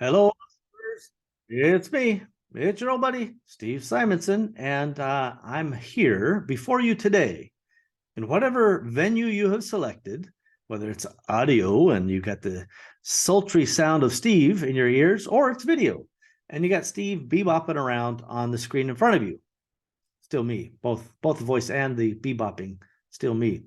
Hello, listeners. It's me. It's your old buddy, Steve Simonson, and I'm here before you today in whatever venue you have selected, whether it's audio and you got the sultry sound of Steve in your ears, or it's video and you got Steve bebopping around on the screen in front of you. Still me, both the voice and the bebopping, still me.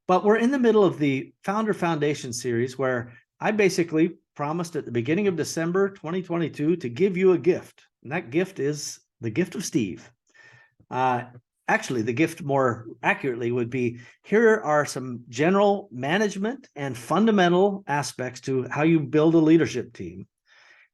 But we're in the middle of the Founder Foundation series where I basically promised at the beginning of December 2022 to give you a gift. And that gift is the gift of Steve. Actually, the gift more accurately would be here are some general management and fundamental aspects to how you build a leadership team.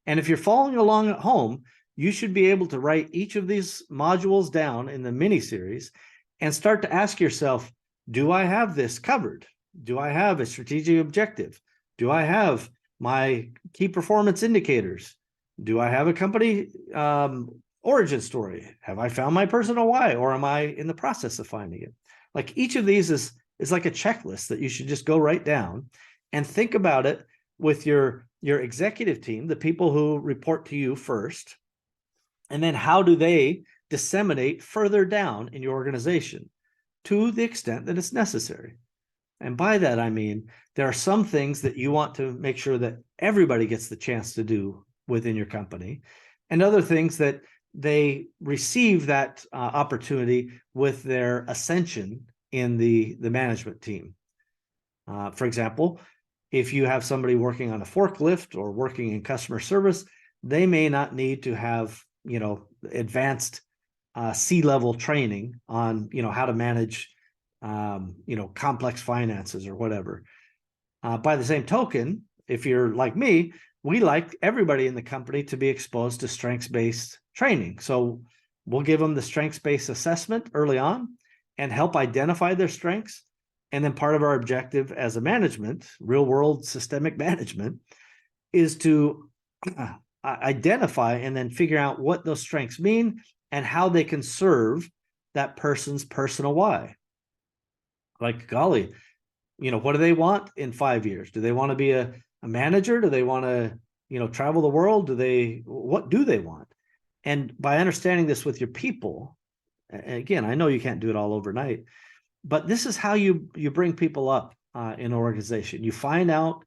And if you're following along at home, you should be able to write each of these modules down in the mini series and start to ask yourself, do I have this covered? Do I have a strategic objective? Do I have my key performance indicators? Do I have a company origin story? Have I found my personal why, or am I in the process of finding it? Like each of these is like a checklist that you should just go write down and think about it with your executive team, the people who report to you first, and then how do they disseminate further down in your organization to the extent that it's necessary. And by that, I mean, there are some things that you want to make sure that everybody gets the chance to do within your company, and other things that they receive that opportunity with their ascension in the management team. For example, if you have somebody working on a forklift or working in customer service, they may not need to have, advanced C-level training on, how to manage, complex finances or whatever. By the same token, if you're like me, we like everybody in the company to be exposed to strengths-based training. So we'll give them the strengths-based assessment early on and help identify their strengths. And then part of our objective as a management, real-world systemic management, is to identify and then figure out what those strengths mean and how they can serve that person's personal why. Like, golly, what do they want in 5 years? Do they want to be a manager? Do they want to, travel the world? What do they want? And by understanding this with your people, again, I know you can't do it all overnight, but this is how you bring people up in an organization. You find out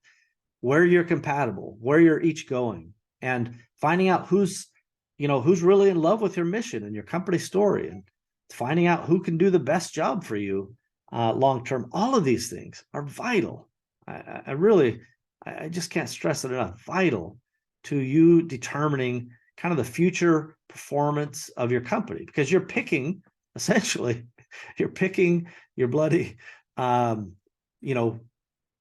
where you're compatible, where you're each going, and finding out who's really in love with your mission and your company story, and finding out who can do the best job for you long term. All of these things are vital. I just can't stress it enough. Vital to you determining kind of the future performance of your company, because you're picking your bloody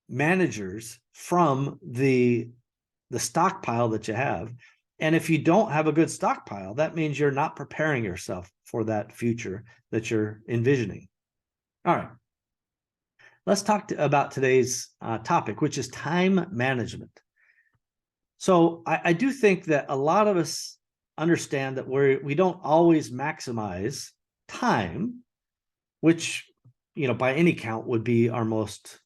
managers from the stockpile that you have. And if you don't have a good stockpile, that means you're not preparing yourself for that future that you're envisioning. All right. Let's talk about today's topic, which is time management. So I do think that a lot of us understand that we don't always maximize time, which, by any count would be our most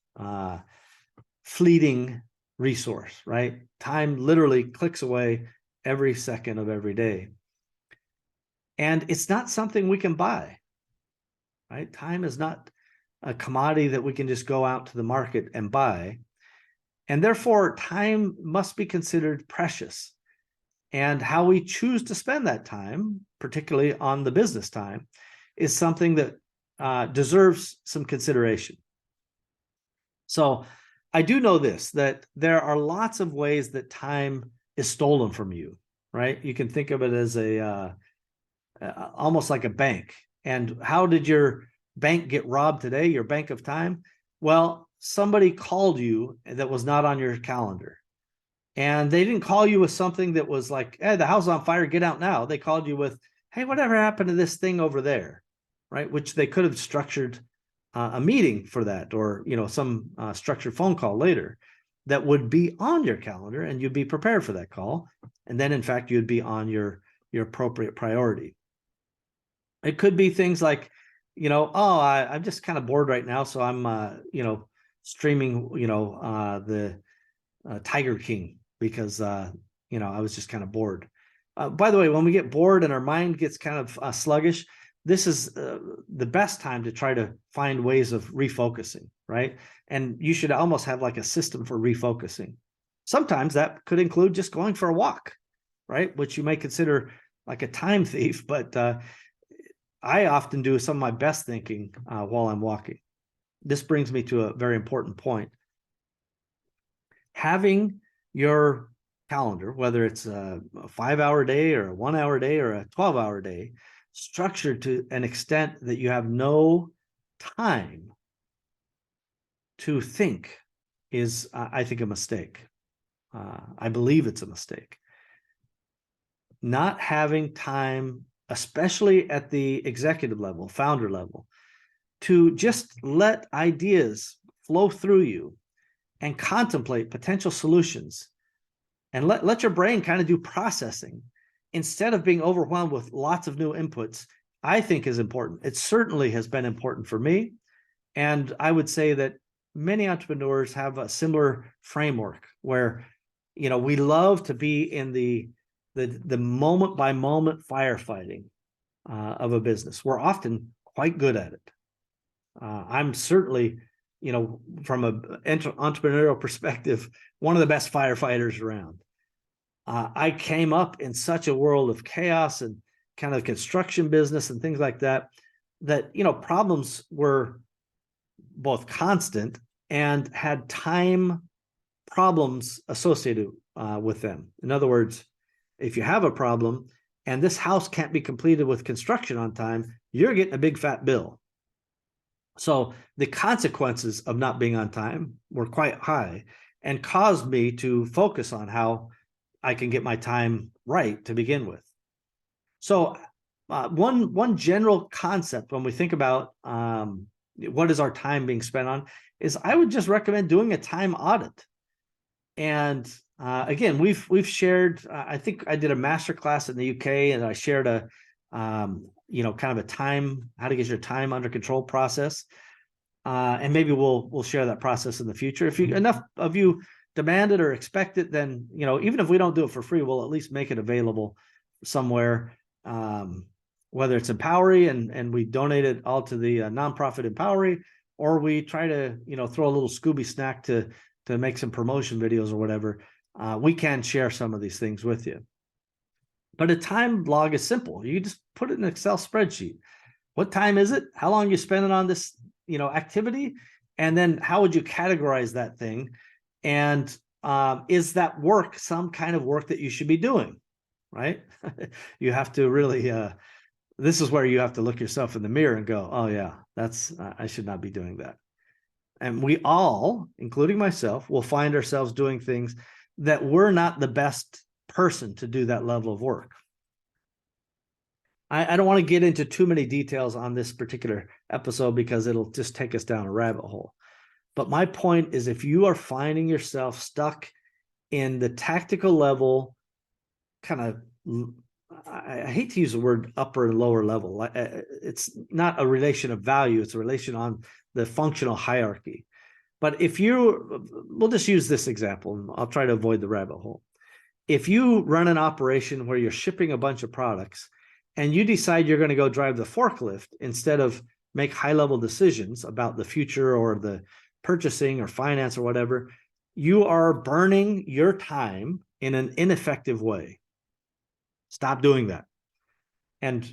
fleeting resource, right? Time literally clicks away every second of every day. And it's not something we can buy, right? Time is not a commodity that we can just go out to the market and buy. And therefore, time must be considered precious. And how we choose to spend that time, particularly on the business time, is something that deserves some consideration. So I do know this, that there are lots of ways that time is stolen from you, right? You can think of it as almost like a bank. And how did your bank get robbed today, your bank of time? Well, somebody called you that was not on your calendar. And they didn't call you with something that was like, hey, the house is on fire, get out now. They called you with, hey, whatever happened to this thing over there, right? Which they could have structured a meeting for that, or some structured phone call later that would be on your calendar, and you'd be prepared for that call. And then, in fact, you'd be on your appropriate priority. It could be things like, I'm just kind of bored right now, so I'm, streaming, the Tiger King, because I was just kind of bored. By the way, when we get bored and our mind gets kind of sluggish, this is the best time to try to find ways of refocusing, right? And you should almost have like a system for refocusing. Sometimes that could include just going for a walk, right? Which you may consider like a time thief, but I often do some of my best thinking while I'm walking. This brings me to a very important point. Having your calendar, whether it's a 5-hour day or a 1-hour day or a 12-hour day, structured to an extent that you have no time to think is, I think, a mistake. I believe it's a mistake. Not having time, especially at the executive level, founder level, to just let ideas flow through you and contemplate potential solutions and let your brain kind of do processing instead of being overwhelmed with lots of new inputs, I think is important. It certainly has been important for me. And I would say that many entrepreneurs have a similar framework where, we love to be in the moment by moment firefighting of a business. We're often quite good at it. I'm certainly, from an entrepreneurial perspective, one of the best firefighters around. I came up in such a world of chaos and kind of construction business and things like that, problems were both constant and had time problems associated with them. In other words, if you have a problem and this house can't be completed with construction on time, you're getting a big fat bill. So the consequences of not being on time were quite high and caused me to focus on how I can get my time right to begin with. So one general concept when we think about what is our time being spent on is I would just recommend doing a time audit. And again, we've shared, I think I did a master class in the UK and I shared a, kind of a time, how to get your time under control process. And maybe we'll share that process in the future. If enough of you demand it or expect it, then, even if we don't do it for free, we'll at least make it available somewhere, whether it's Empowery and we donate it all to the nonprofit Empowery, or we try to, throw a little Scooby snack to make some promotion videos or whatever. We can share some of these things with you. But a time log is simple. You just put it in an Excel spreadsheet. What time is it? How long you spending on this, activity? And then how would you categorize that thing? And is that work some kind of work that you should be doing, right? You have to really, this is where you have to look yourself in the mirror and go, oh yeah, I should not be doing that. And we all, including myself, will find ourselves doing things that we're not the best person to do that level of work. I don't want to get into too many details on this particular episode because it'll just take us down a rabbit hole. But my point is, if you are finding yourself stuck in the tactical level, kind of, I hate to use the word upper and lower level. It's not a relation of value. It's a relation on the functional hierarchy. But we'll just use this example, and I'll try to avoid the rabbit hole. If you run an operation where you're shipping a bunch of products and you decide you're going to go drive the forklift instead of make high-level decisions about the future or the purchasing or finance or whatever, you are burning your time in an ineffective way. Stop doing that. And,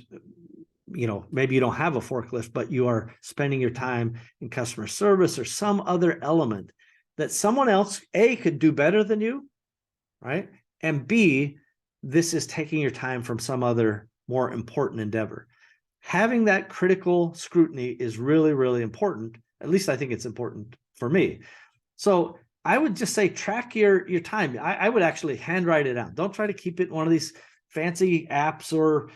maybe you don't have a forklift, but you are spending your time in customer service or some other element that someone else, A, could do better than you, right? And B, this is taking your time from some other more important endeavor. Having that critical scrutiny is really, really important. At least I think it's important for me. So I would just say track your time. I would actually handwrite it out. Don't try to keep it in one of these fancy apps or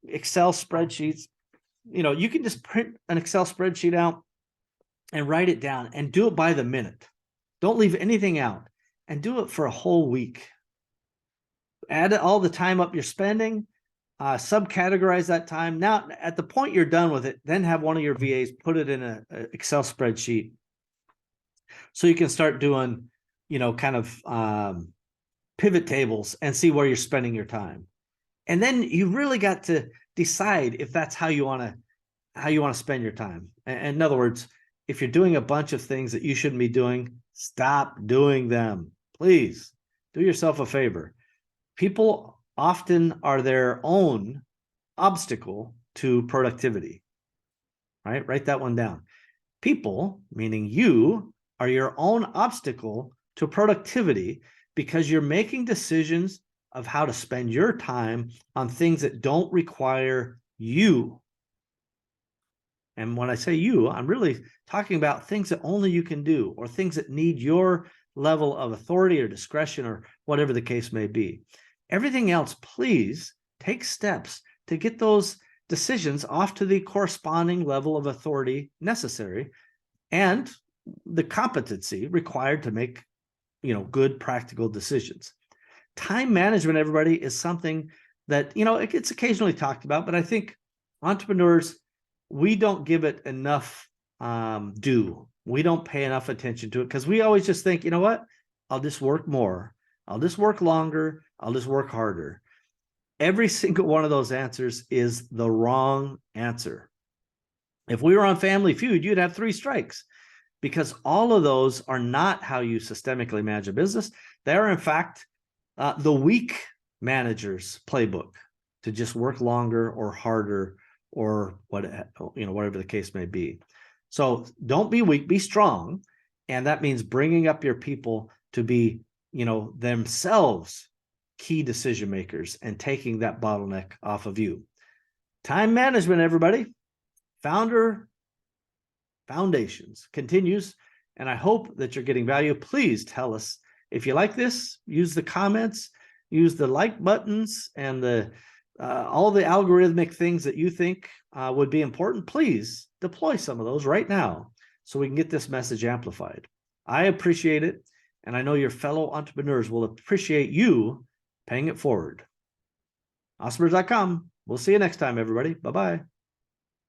Excel spreadsheets. You can just print an Excel spreadsheet out and write it down and do it by the minute. Don't leave anything out and do it for a whole week. Add all the time up you're spending, subcategorize that time. Now, at the point you're done with it, then have one of your VAs put it in an Excel spreadsheet so you can start doing, kind of pivot tables and see where you're spending your time. And then you really got to decide if that's how you want to spend your time. And in other words, if you're doing a bunch of things that you shouldn't be doing, stop doing them. Please do yourself a favor. People often are their own obstacle to productivity, right? Write that one down. People, meaning you, are your own obstacle to productivity because you're making decisions of how to spend your time on things that don't require you. And when I say you, I'm really talking about things that only you can do, or things that need your level of authority or discretion, or whatever the case may be. Everything else, please take steps to get those decisions off to the corresponding level of authority necessary and the competency required to make, good practical decisions. Time management, everybody, is something that, it gets occasionally talked about, but I think entrepreneurs, we don't give it enough due. We don't pay enough attention to it because we always just think, you know what? I'll just work more. I'll just work longer. I'll just work harder. Every single one of those answers is the wrong answer. If we were on Family Feud, you'd have 3 strikes, because all of those are not how you systemically manage a business. They're, in fact, the weak manager's playbook to just work longer or harder, or whatever the case may be. So don't be weak, be strong. And that means bringing up your people to be, themselves key decision makers and taking that bottleneck off of you. Time management, everybody. Founder Foundations continues. And I hope that you're getting value. Please tell us if you like this. Use the comments, use the like buttons, and the all the algorithmic things that you think would be important. Please deploy some of those right now so we can get this message amplified. I appreciate it, and I know your fellow entrepreneurs will appreciate you paying it forward. Awesomers.com. We'll see you next time, everybody. Bye-bye.